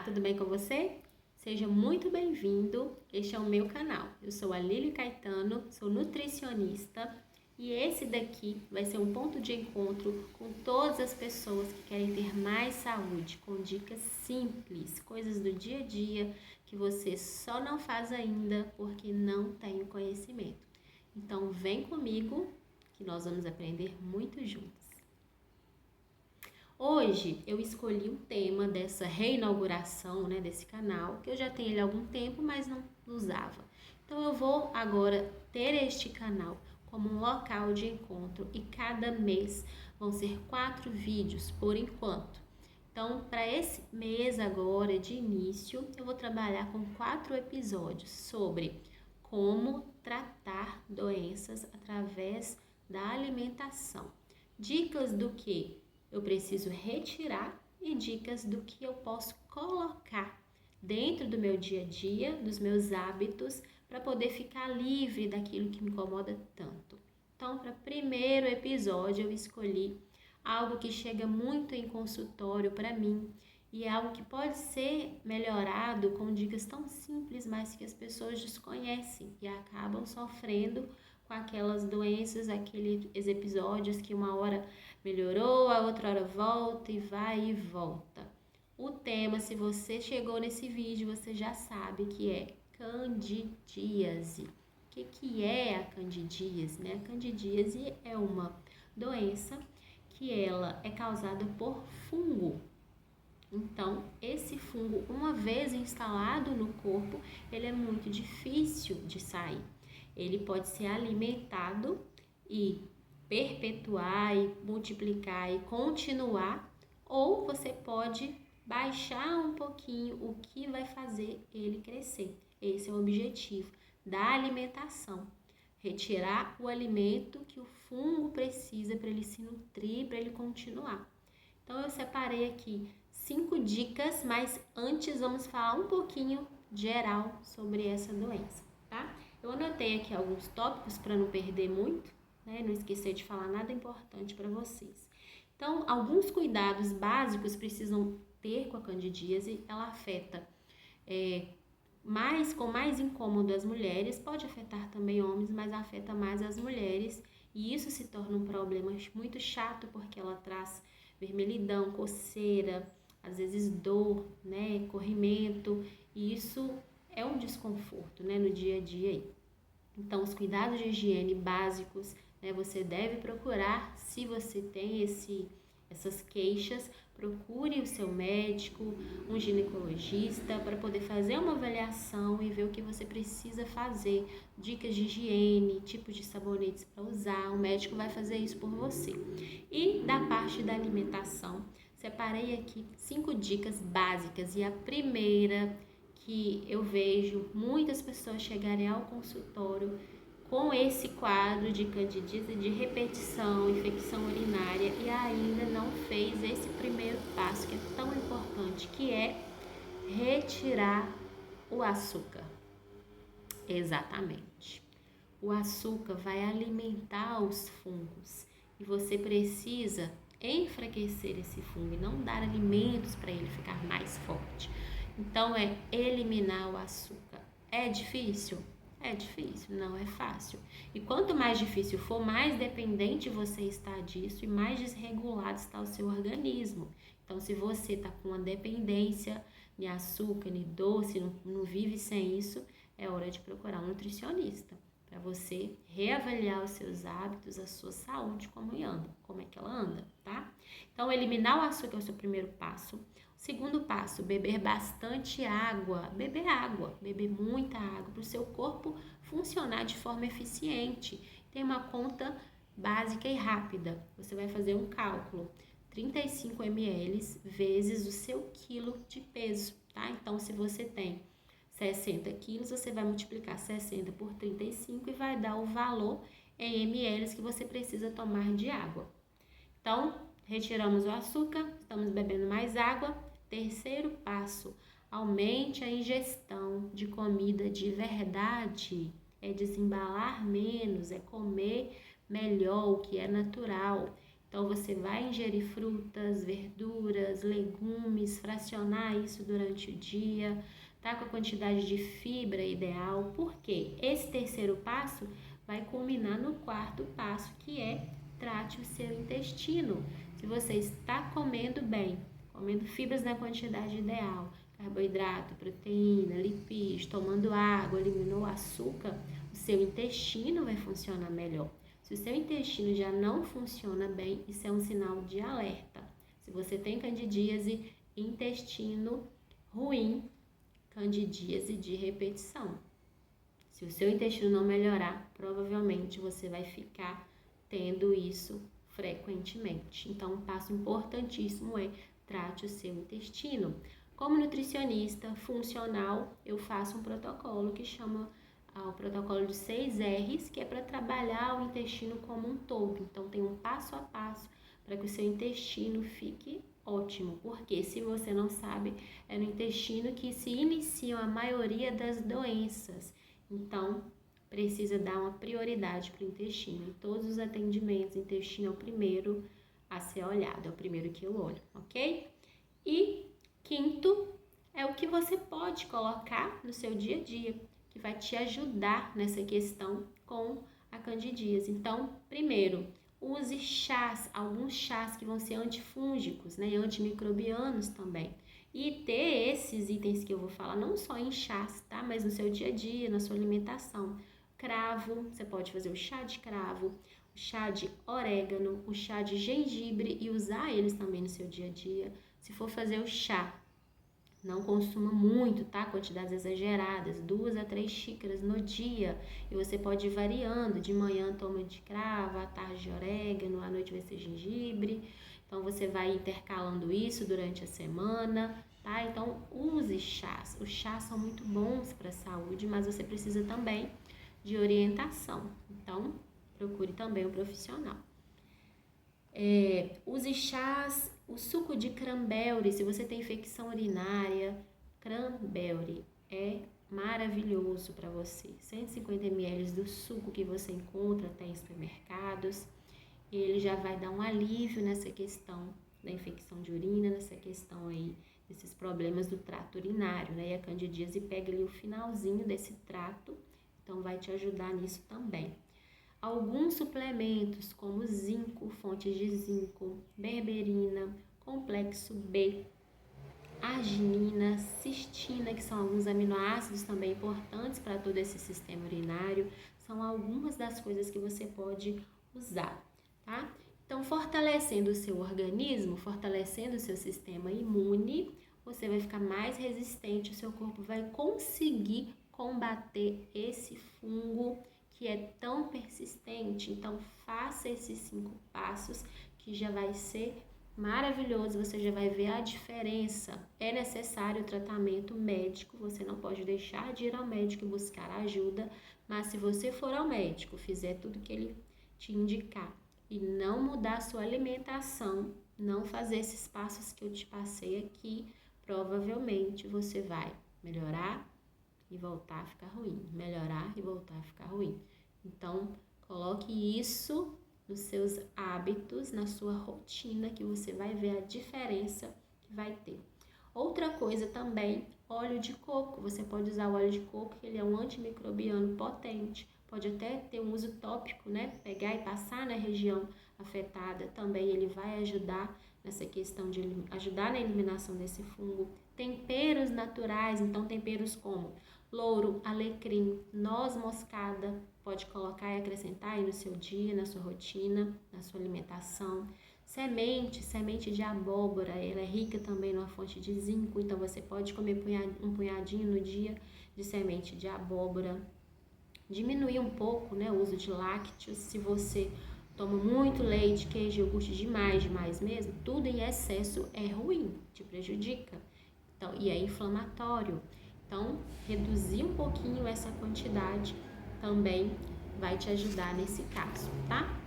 tudo bem com você? Seja muito bem-vindo, este é o meu canal. Eu sou a Lili Caetano, sou nutricionista e esse daqui vai ser um ponto de encontro com todas as pessoas que querem ter mais saúde, com dicas simples, coisas do dia a dia que você só não faz ainda porque não tem o conhecimento. Então vem comigo que nós vamos aprender muito juntos. Hoje eu escolhi um tema dessa reinauguração, desse canal, que eu já tenho ele há algum tempo, mas não usava. Então eu vou agora ter este canal como um local de encontro e cada mês vão ser 4 vídeos por enquanto. Então, para esse mês agora de início, eu vou trabalhar com 4 episódios sobre como tratar doenças através da alimentação. Dicas do que eu preciso retirar e dicas do que eu posso colocar dentro do meu dia a dia, dos meus hábitos, para poder ficar livre daquilo que me incomoda tanto. Então, para o primeiro episódio, eu escolhi algo que chega muito em consultório para mim e é algo que pode ser melhorado com dicas tão simples, mas que as pessoas desconhecem e acabam sofrendo com aquelas doenças, aqueles episódios que uma hora melhorou, a outra hora volta e vai e volta. O tema, se você chegou nesse vídeo, você já sabe que é candidíase. O que é a candidíase? A candidíase é uma doença que ela é causada por fungo. Então, esse fungo, uma vez instalado no corpo, ele é muito difícil de sair. Ele pode ser alimentado e perpetuar e multiplicar e continuar, ou você pode baixar um pouquinho o que vai fazer ele crescer. Esse é o objetivo da alimentação. Retirar o alimento que o fungo precisa para ele se nutrir, para ele continuar. Então eu separei aqui 5 dicas, mas antes vamos falar um pouquinho geral sobre essa doença, tá? Eu anotei aqui alguns tópicos para não perder muito, não esquecer de falar nada importante para vocês. Então, alguns cuidados básicos precisam ter com a candidíase. Ela afeta com mais incômodo as mulheres, pode afetar também homens, mas afeta mais as mulheres. E isso se torna um problema muito chato, porque ela traz vermelhidão, coceira, às vezes dor, corrimento, e isso é um desconforto, no dia a dia aí. Então, os cuidados de higiene básicos, você deve procurar. Se você tem essas queixas, procure o seu médico, um ginecologista, para poder fazer uma avaliação e ver o que você precisa fazer. Dicas de higiene, tipos de sabonetes para usar, o médico vai fazer isso por você. E da parte da alimentação, separei aqui 5 dicas básicas e a primeira que eu vejo muitas pessoas chegarem ao consultório com esse quadro de candidíase, de repetição, infecção urinária e ainda não fez esse primeiro passo que é tão importante, que é retirar o açúcar. Exatamente. O açúcar vai alimentar os fungos e você precisa enfraquecer esse fungo e não dar alimentos para ele ficar mais forte. Então, é eliminar o açúcar. É difícil? É difícil, não é fácil. E quanto mais difícil for, mais dependente você está disso e mais desregulado está o seu organismo. Então, se você está com uma dependência de açúcar, de doce, não vive sem isso, é hora de procurar um nutricionista para você reavaliar os seus hábitos, a sua saúde, como é que ela anda, tá? Então, eliminar o açúcar é o seu primeiro passo. Segundo passo, beber bastante água. Beber muita água para o seu corpo funcionar de forma eficiente. Tem uma conta básica e rápida. Você vai fazer um cálculo: 35 ml vezes o seu quilo de peso, tá? Então, se você tem 60 quilos, você vai multiplicar 60 por 35 e vai dar o valor em ml que você precisa tomar de água. Então, retiramos o açúcar, estamos bebendo mais água. Terceiro passo, aumente a ingestão de comida de verdade. É desembalar menos, é comer melhor, o que é natural. Então, você vai ingerir frutas, verduras, legumes, fracionar isso durante o dia, tá? Com a quantidade de fibra ideal. Por quê? Esse terceiro passo vai culminar no quarto passo, que é trate o seu intestino. Se você está comendo bem, comendo fibras na quantidade ideal, carboidrato, proteína, lipídios, tomando água, eliminou o açúcar, o seu intestino vai funcionar melhor. Se o seu intestino já não funciona bem, isso é um sinal de alerta. Se você tem candidíase, intestino ruim, candidíase de repetição. Se o seu intestino não melhorar, provavelmente você vai ficar tendo isso frequentemente. Então, um passo importantíssimo é trate o seu intestino. Como nutricionista funcional, eu faço um protocolo que chama o protocolo de 6 R's, que é para trabalhar o intestino como um todo. Então, tem um passo a passo para que o seu intestino fique ótimo, porque se você não sabe, é no intestino que se iniciam a maioria das doenças. Então, precisa dar uma prioridade para o intestino. Em todos os atendimentos, o intestino é o primeiro a ser olhado, é o primeiro que eu olho, ok? E quinto é o que você pode colocar no seu dia a dia, que vai te ajudar nessa questão com a candidíase. Então, primeiro, use chás, alguns chás que vão ser antifúngicos, né, e antimicrobianos também. E ter esses itens que eu vou falar não só em chás, tá, mas no seu dia a dia, na sua alimentação. Cravo, você pode fazer o chá de cravo, o chá de orégano, o chá de gengibre e usar eles também no seu dia a dia. Se for fazer o chá, não consuma muito, tá? Quantidades exageradas, 2 a 3 xícaras no dia. E você pode ir variando. De manhã toma de cravo, à tarde de orégano, à noite vai ser gengibre. Então, você vai intercalando isso durante a semana, tá? Então, use chás. Os chás são muito bons para a saúde, mas você precisa também de orientação. Então, procure também um profissional. Use chás, o suco de cranberry, se você tem infecção urinária, cranberry é maravilhoso para você. 150 ml do suco que você encontra até em supermercados, ele já vai dar um alívio nessa questão da infecção de urina, nessa questão aí desses problemas do trato urinário, né? E a candidíase pega ali o finalzinho desse trato, então vai te ajudar nisso também. Alguns suplementos como zinco, fontes de zinco, berberina, complexo B, arginina, cistina, que são alguns aminoácidos também importantes para todo esse sistema urinário, são algumas das coisas que você pode usar, tá? Então, fortalecendo o seu organismo, fortalecendo o seu sistema imune, você vai ficar mais resistente, o seu corpo vai conseguir combater esse fungo que é tão persistente. Então, faça esses 5 passos que já vai ser maravilhoso, você já vai ver a diferença. É necessário tratamento médico, você não pode deixar de ir ao médico e buscar ajuda, mas se você for ao médico, fizer tudo que ele te indicar e não mudar a sua alimentação, não fazer esses passos que eu te passei aqui, provavelmente você vai melhorar e voltar a ficar ruim, melhorar e voltar a ficar ruim. Então, coloque isso nos seus hábitos, na sua rotina, que você vai ver a diferença que vai ter. Outra coisa também, óleo de coco. Você pode usar o óleo de coco, que ele é um antimicrobiano potente. Pode até ter um uso tópico, né? Pegar e passar na região afetada. Também ele vai ajudar nessa questão de ajudar na eliminação desse fungo. Temperos naturais, então temperos como louro, alecrim, noz moscada, pode colocar e acrescentar aí no seu dia, na sua rotina, na sua alimentação. Semente de abóbora, ela é rica também numa fonte de zinco, então você pode comer um punhadinho no dia de semente de abóbora. Diminuir um pouco, né, o uso de lácteos. Se você toma muito leite, queijo, iogurte demais mesmo, tudo em excesso é ruim, te prejudica. Então, e é inflamatório. Então, reduzir um pouquinho essa quantidade também vai te ajudar nesse caso, tá?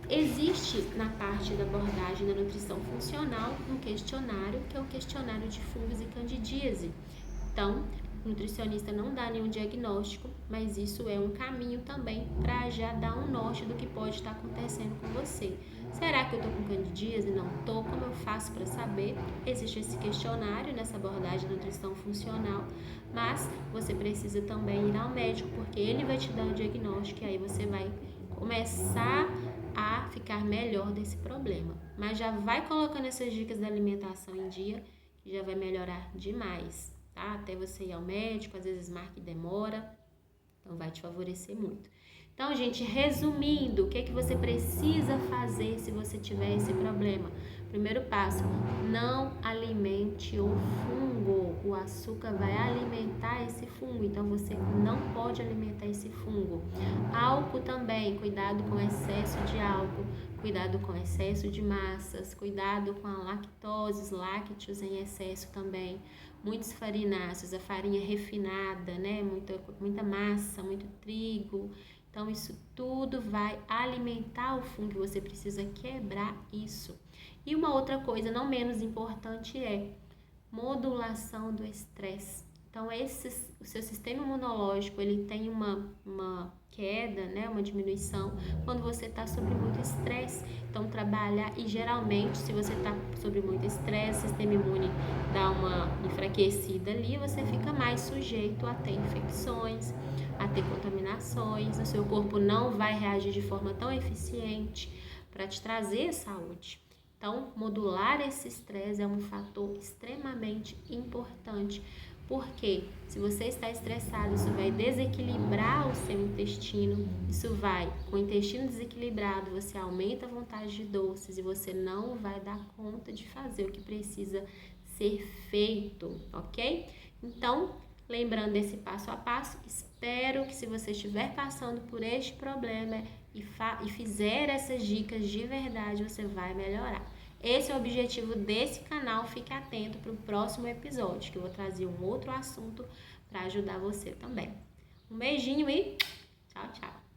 Existe na parte da abordagem da nutrição funcional um questionário, que é o questionário de fungos e candidíase. Então, o nutricionista não dá nenhum diagnóstico, mas isso é um caminho também para já dar um norte do que pode estar acontecendo com você. Será que eu tô com candidíase? Não tô? Como eu faço para saber? Existe esse questionário nessa abordagem de nutrição funcional, mas você precisa também ir ao médico, porque ele vai te dar o diagnóstico e aí você vai começar a ficar melhor desse problema. Mas já vai colocando essas dicas da alimentação em dia, que já vai melhorar demais, tá? Até você ir ao médico, às vezes marca e demora, então vai te favorecer muito. Então, gente, resumindo, o que é que você precisa fazer se você tiver esse problema? Primeiro passo, não alimente o fungo. O açúcar vai alimentar esse fungo, então você não pode alimentar esse fungo. Álcool também, cuidado com excesso de álcool, cuidado com excesso de massas, cuidado com a lactose, os lácteos em excesso também. Muitos farináceos, a farinha refinada, né? Muita massa, muito trigo. Então, isso tudo vai alimentar o fungo, você precisa quebrar isso. E uma outra coisa não menos importante é modulação do estresse. Então, o seu sistema imunológico, ele tem uma queda, né, uma diminuição quando você está sob muito estresse. Então, trabalhar, e geralmente, se você está sob muito estresse, o sistema imune dá uma enfraquecida ali, você fica mais sujeito a ter infecções, a ter contaminações, o seu corpo não vai reagir de forma tão eficiente para te trazer saúde. Então, modular esse estresse é um fator extremamente importante, porque se você está estressado, isso vai desequilibrar o seu intestino, com o intestino desequilibrado, você aumenta a vontade de doces e você não vai dar conta de fazer o que precisa ser feito, ok? Então, lembrando desse passo a passo, espero que se você estiver passando por este problema e fizer essas dicas de verdade, você vai melhorar. Esse é o objetivo desse canal, fique atento para o próximo episódio, que eu vou trazer um outro assunto para ajudar você também. Um beijinho e tchau, tchau!